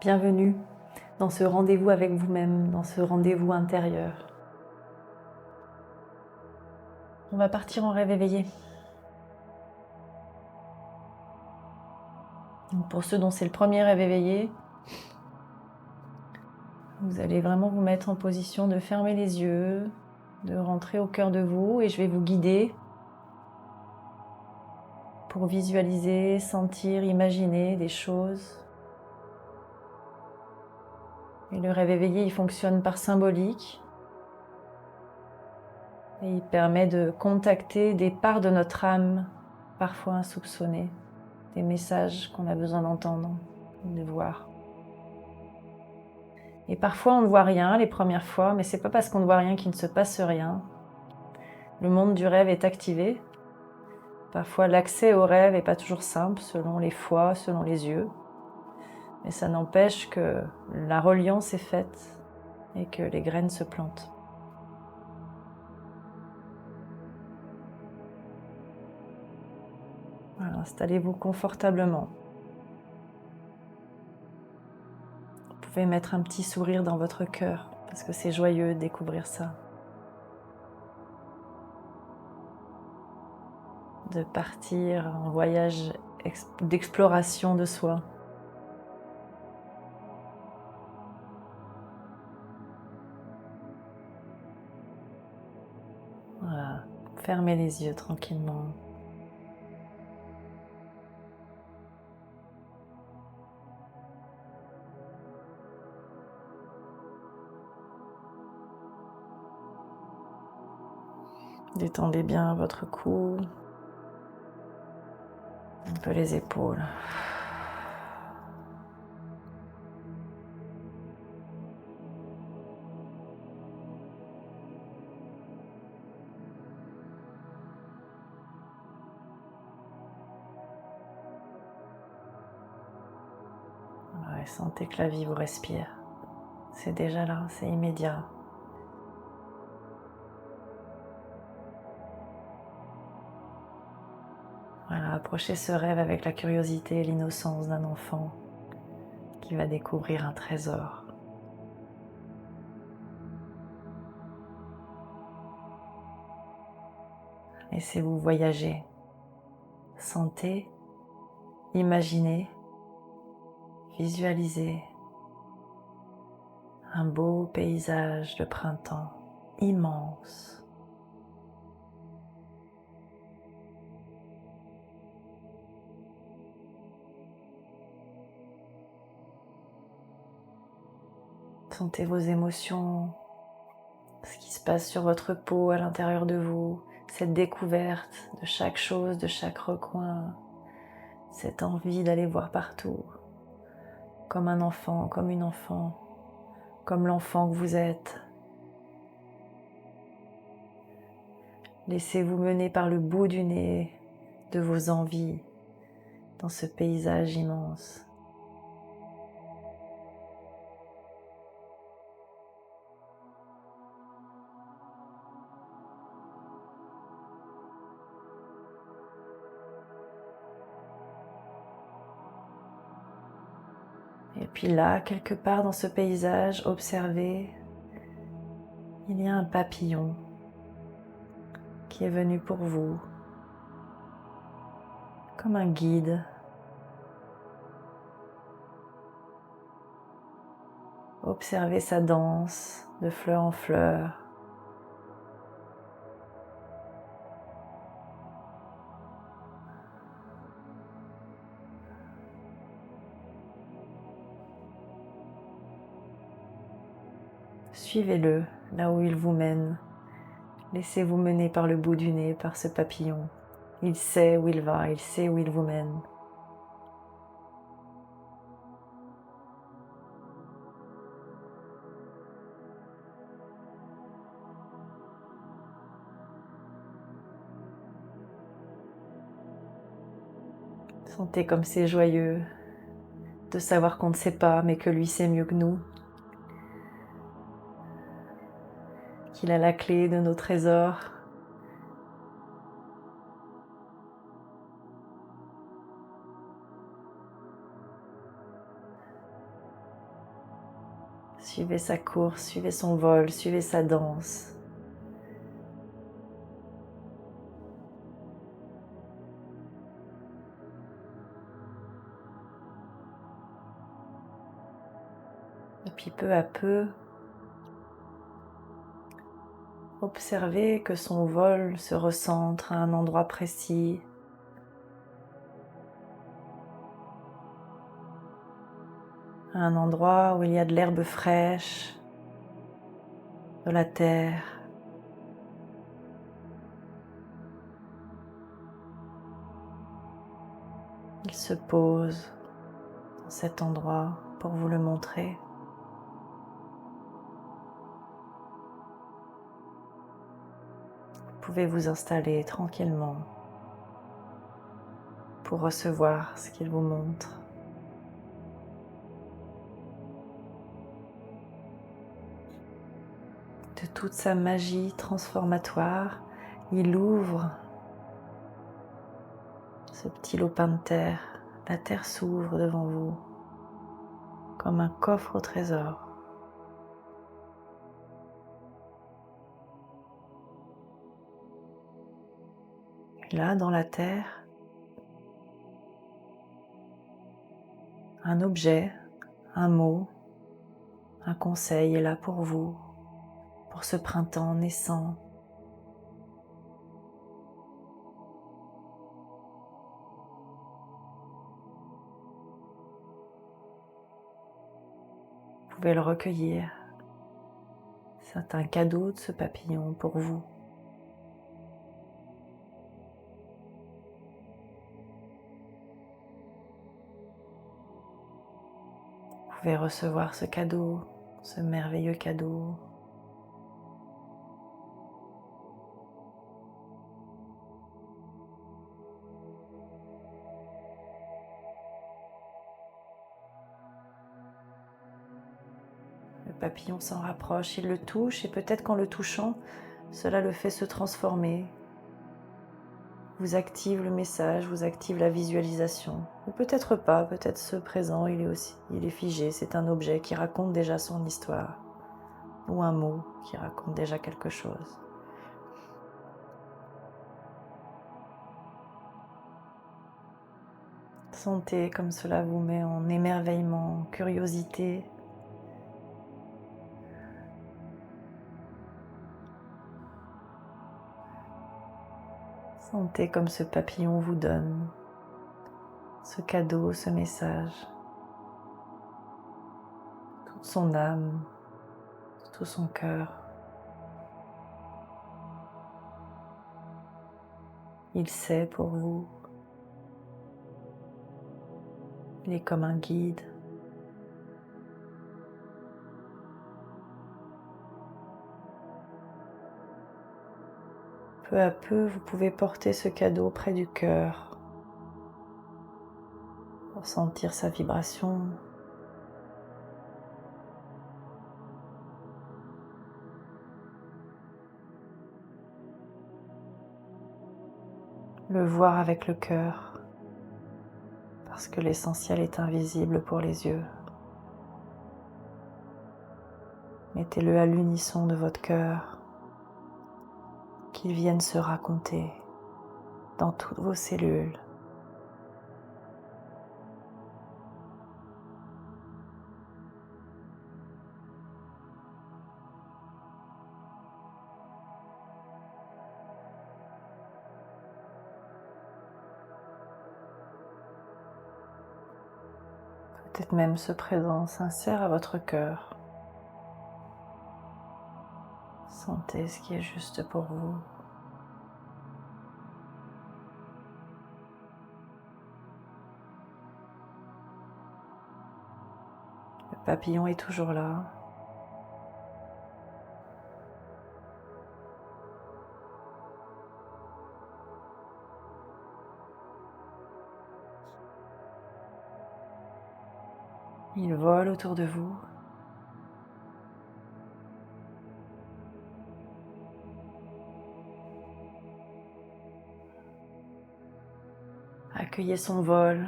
Bienvenue dans ce rendez-vous avec vous-même, dans ce rendez-vous intérieur. On va partir en rêve éveillé. Donc pour ceux dont c'est le premier rêve éveillé, vous allez vraiment vous mettre en position de fermer les yeux, de rentrer au cœur de vous et je vais vous guider pour visualiser, sentir, imaginer des choses. Et le rêve éveillé, il fonctionne par symbolique et il permet de contacter des parts de notre âme, parfois insoupçonnées, des messages qu'on a besoin d'entendre, de voir. Et parfois on ne voit rien les premières fois, mais c'est pas parce qu'on ne voit rien qu'il ne se passe rien. Le monde du rêve est activé. Parfois l'accès au rêve n'est pas toujours simple selon les fois, selon les yeux. Mais ça n'empêche que la reliance est faite et que les graines se plantent. Voilà, installez-vous confortablement. Vous pouvez mettre un petit sourire dans votre cœur parce que c'est joyeux de découvrir ça. De partir en voyage d'exploration de soi. Voilà. Fermez les yeux tranquillement. Détendez bien votre cou, un peu les épaules. Ouais, sentez que la vie vous respire. C'est déjà là, c'est immédiat. Voilà, approchez ce rêve avec la curiosité et l'innocence d'un enfant qui va découvrir un trésor. Laissez-vous voyager. Sentez, imaginez, visualisez un beau paysage de printemps immense. Sentez vos émotions, ce qui se passe sur votre peau, à l'intérieur de vous, cette découverte de chaque chose, de chaque recoin, cette envie d'aller voir partout, comme un enfant, comme une enfant, comme l'enfant que vous êtes. Laissez-vous mener par le bout du nez de vos envies dans ce paysage immense. Et puis là, quelque part dans ce paysage, observez, il y a un papillon qui est venu pour vous, comme un guide. Observez sa danse de fleur en fleur. Suivez-le là où il vous mène. Laissez-vous mener par le bout du nez, par ce papillon. Il sait où il va, il sait où il vous mène. Sentez comme c'est joyeux de savoir qu'on ne sait pas, mais que lui sait mieux que nous. Qu'il a la clé de nos trésors. Suivez sa course, suivez son vol, suivez sa danse. Et puis peu à peu, observez que son vol se recentre à un endroit précis. À un endroit où il y a de l'herbe fraîche, de la terre. Il se pose dans cet endroit pour vous le montrer. Vous pouvez vous installer tranquillement pour recevoir ce qu'il vous montre. De toute sa magie transformatoire, il ouvre ce petit lopin de terre. La terre s'ouvre devant vous comme un coffre au trésor. Et là, dans la terre, un objet, un mot, un conseil est là pour vous, pour ce printemps naissant. Vous pouvez le recueillir. C'est un cadeau de ce papillon pour vous. Vous pouvez recevoir ce cadeau, ce merveilleux cadeau. Le papillon s'en rapproche, il le touche et peut-être qu'en le touchant, cela le fait se transformer. Vous active le message, vous active la visualisation. Ou peut-être pas, peut-être ce présent, il est figé, c'est un objet qui raconte déjà son histoire. Ou un mot qui raconte déjà quelque chose. Sentez comme cela vous met en émerveillement, en curiosité. Sentez comme ce papillon vous donne ce cadeau, ce message, toute son âme, tout son cœur. Il sait pour vous. Il est comme un guide. Peu à peu, vous pouvez porter ce cadeau près du cœur pour sentir sa vibration. Le voir avec le cœur, parce que l'essentiel est invisible pour les yeux. Mettez-le à l'unisson de votre cœur, qu'il vienne se raconter dans toutes vos cellules. Peut-être même ce présent s'insère à votre cœur. Sentez ce qui est juste pour vous. Le papillon est toujours là. Il vole autour de vous. Accueillez son vol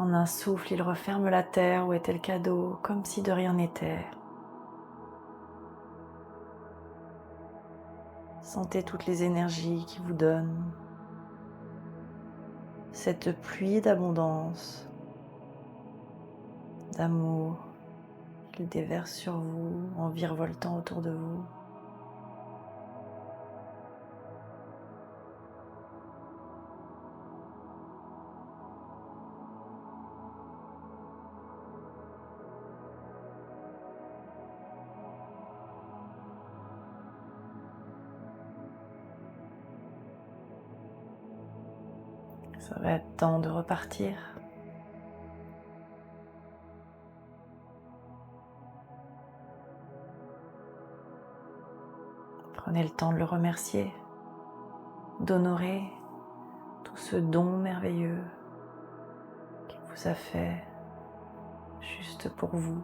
En un souffle, il referme la terre où était le cadeau, comme si de rien n'était. Sentez toutes les énergies qui vous donnent cette pluie d'abondance, d'amour qu'il déverse sur vous en virevoltant autour de vous. Ça va être temps de repartir. Prenez le temps de le remercier, d'honorer tout ce don merveilleux qu'il vous a fait juste pour vous.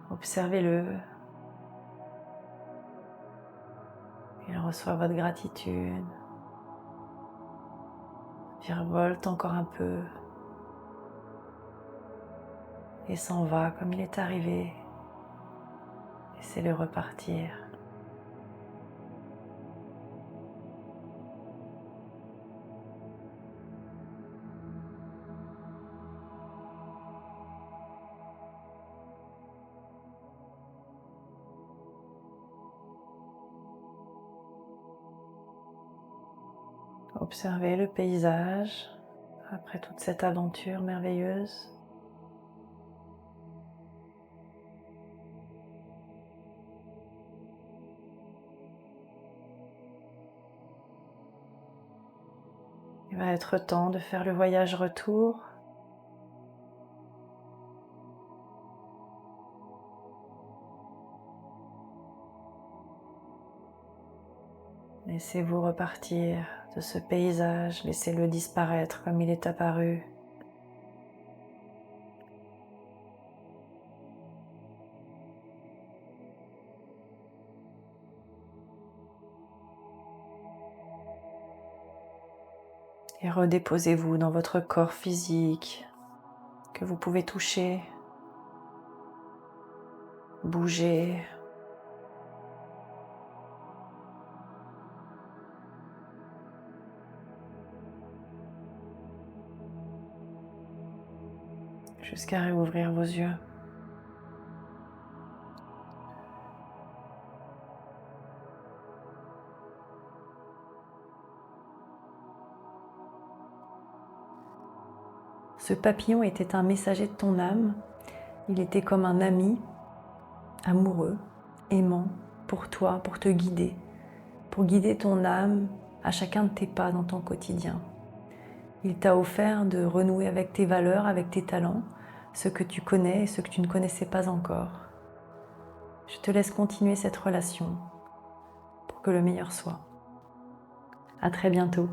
Observez-le. Il reçoit votre gratitude. Virevolte encore un peu et s'en va comme il est arrivé. Laissez-le repartir. Observez le paysage après toute cette aventure merveilleuse. Il va être temps de faire le voyage retour. Laissez-vous repartir de ce paysage, laissez-le disparaître comme il est apparu. Et redéposez-vous dans votre corps physique que vous pouvez toucher, bouger. Jusqu'à réouvrir vos yeux. Ce papillon était un messager de ton âme. Il était comme un ami, amoureux, aimant, pour toi, pour te guider, pour guider ton âme à chacun de tes pas dans ton quotidien. Il t'a offert de renouer avec tes valeurs, avec tes talents, ce que tu connais et ce que tu ne connaissais pas encore. Je te laisse continuer cette relation pour que le meilleur soit. À très bientôt.